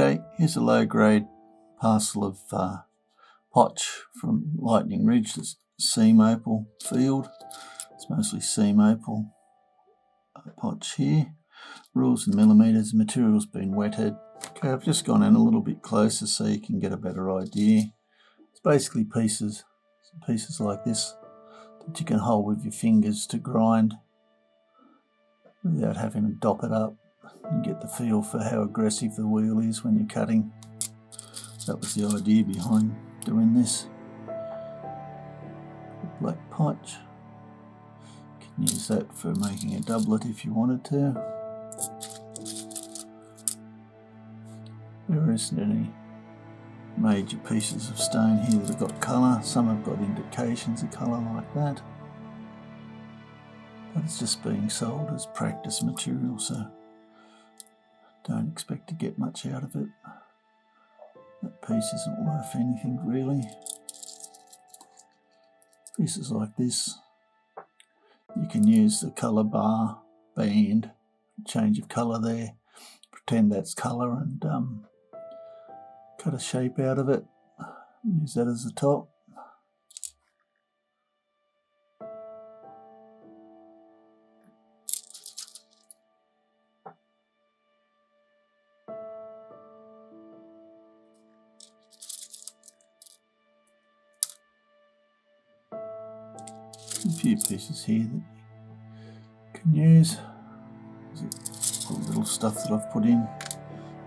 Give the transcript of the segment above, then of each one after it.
Okay, here's a low-grade parcel of Potch from Lightning Ridge. There's seam opal field. It's mostly seam opal Potch here. Rules and millimetres. The material's been wetted. Okay, I've just gone in a little bit closer so you can get a better idea. It's basically pieces like this that you can hold with your fingers to grind without having to dop it up, and get the feel for how aggressive the wheel is when you're cutting. That was the idea behind doing this. Black Potch. You can use that for making a doublet if you wanted to. There isn't any major pieces of stone here that have got colour. Some have got indications of colour like that. But it's just being sold as practice material, so don't expect to get much out of it. That piece isn't worth anything really. Pieces like this, you can use the colour bar, band, change of colour there, pretend that's colour and cut a shape out of it, use that as the top. A few pieces here that you can use. There's all the little stuff that I've put in.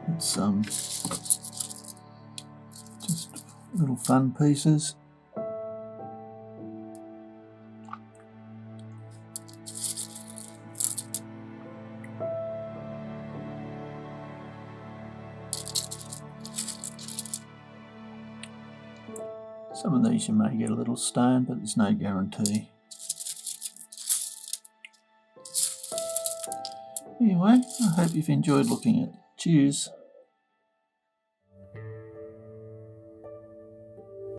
It's just little fun pieces. Some of these you may get a little stone, but there's no guarantee. Anyway, I hope you've enjoyed looking at it. Cheers.